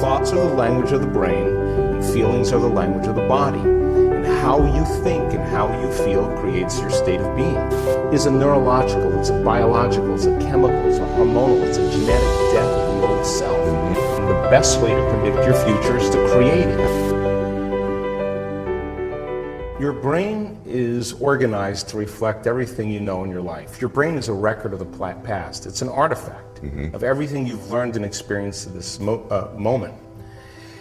thoughts are the language of the brain, and feelings are the language of the body. And how you think and how you feel creates your state of being. It's a neurological, it's a biological, it's a chemical, it's a hormonal, it's a genetic death of the old self. And the best way to predict your future is to create it. Your brain is organized to reflect everything you know in your life. Your brain is a record of the past. It's an artifact of everything you've learned and experienced at this moment.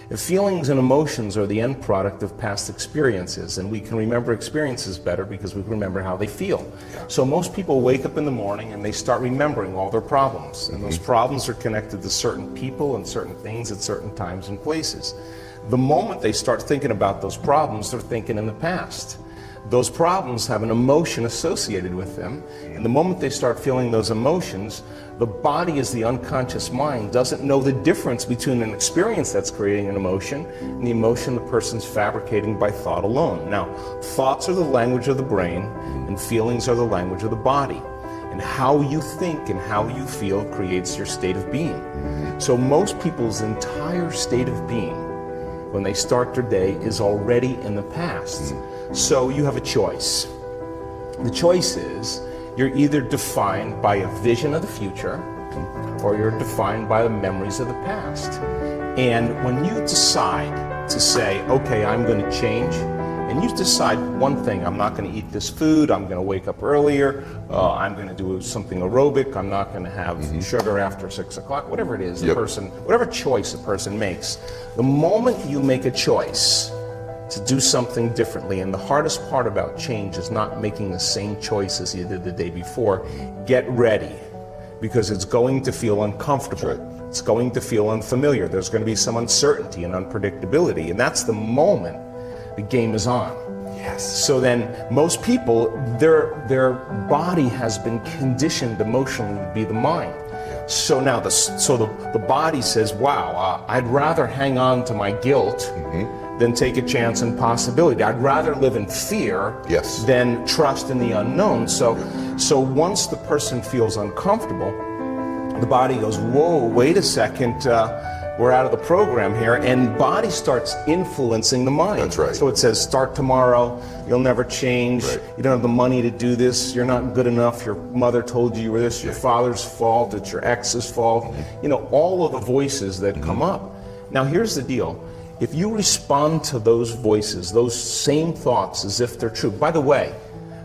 And feelings and emotions are the end product of past experiences, and we can remember experiences better because we can remember how they feel. So most people wake up in the morning and they start remembering all their problems, and those problems are connected to certain people and certain things at certain times and places. The moment they start thinking about those problems, they're thinking in the past. Those problems have an emotion associated with them, and the moment they start feeling those emotions, the body, as the unconscious mind, doesn't know the difference between an experience that's creating an emotion and the emotion the person's fabricating by thought alone. Now, thoughts are the language of the brain, and feelings are the language of the body. And how you think and how you feel creates your state of being. So most people's entire state of being, when they start their day, is already in the past. So you have a choice. The choice is you're either defined by a vision of the future or you're defined by the memories of the past. And when you decide to say, okay, I'm going to change, and you decide one thing: I'm not going to eat this food, I'm going to wake up earlier, I'm going to do something aerobic, I'm not going to have sugar after 6 o'clock, whatever it is, the person, whatever choice a person makes. The moment you make a choice to do something differently, and the hardest part about change is not making the same choice as you did the day before, get ready, because it's going to feel uncomfortable. It's going to feel unfamiliar. There's going to be some uncertainty and unpredictability, and that's the moment the game is on. Yes. So then most people, their body has been conditioned emotionally to be the mind. So now the body says, wow, I'd rather hang on to my guilt than take a chance and possibility. I'd rather live in fear than trust in the unknown. So once the person feels uncomfortable, the body goes, whoa, wait a second, we're out of the program here, and body starts influencing the mind. That's right. So it says, start tomorrow, you'll never change, you don't have the money to do this, you're not good enough, your mother told you were this, your father's fault, it's your ex's fault, you know, all of the voices that come up. Now here's the deal, if you respond to those voices, those same thoughts as if they're true, by the way,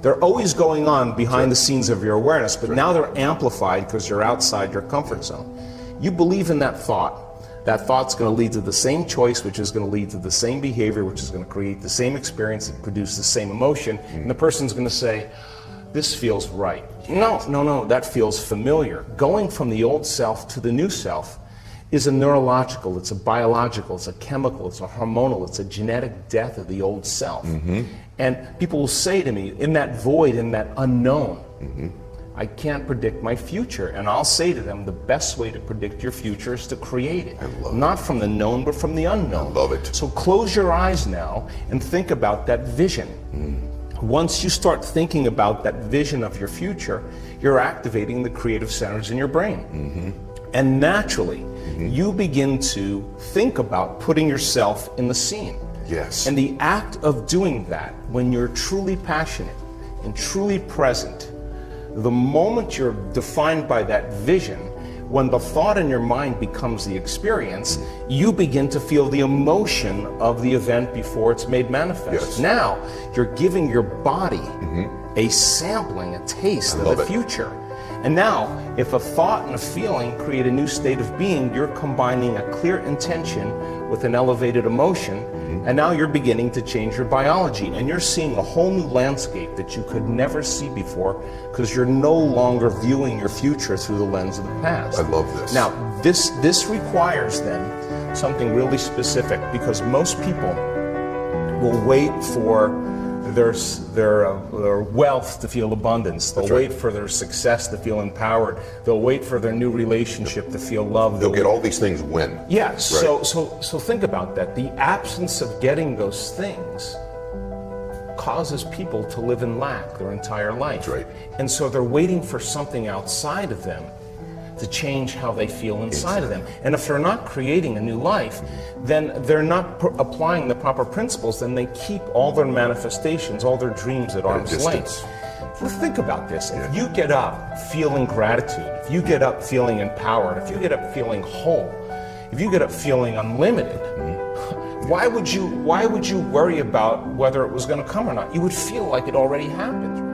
they're always going on behind the scenes of your awareness, but now they're amplified because you're outside your comfort zone. You believe in that thought. That thought's going to lead to the same choice, which is going to lead to the same behavior, which is going to create the same experience and produce the same emotion. And the person's going to say, this feels right. No, that feels familiar. Going from the old self to the new self is a neurological, it's a biological, it's a chemical, it's a hormonal, it's a genetic death of the old self. And people will say to me, in that void, in that unknown, I can't predict my future. And I'll say to them, the best way to predict your future is to create it. Not from the known, but from the unknown. I love it. So close your eyes now and think about that vision. Once you start thinking about that vision of your future, you're activating the creative centers in your brain. And naturally, you begin to think about putting yourself in the scene. Yes. And the act of doing that, when you're truly passionate and truly present, the moment you're defined by that vision, when the thought in your mind becomes the experience, you begin to feel the emotion of the event before it's made manifest. Now, you're giving your body a sampling, a taste of the future. And now, if a thought and a feeling create a new state of being, you're combining a clear intention with an elevated emotion, and now you're beginning to change your biology, and you're seeing a whole new landscape that you could never see before, because you're no longer viewing your future through the lens of the past. I love this. Now, this requires then something really specific, because most people will wait for their wealth to feel abundance. They'll wait for their success to feel empowered. They'll wait for their new relationship to feel loved. They'll get all these things when. Yes. So think about that. The absence of getting those things causes people to live in lack their entire life. That's right. And so they're waiting for something outside of them to change how they feel inside of them. And if they're not creating a new life, then they're not applying the proper principles, then they keep all their manifestations, all their dreams at arm's length. Well, think about this. If you get up feeling gratitude, if you get up feeling empowered, if you get up feeling whole, if you get up feeling unlimited, why would you worry about whether it was going to come or not? You would feel like it already happened.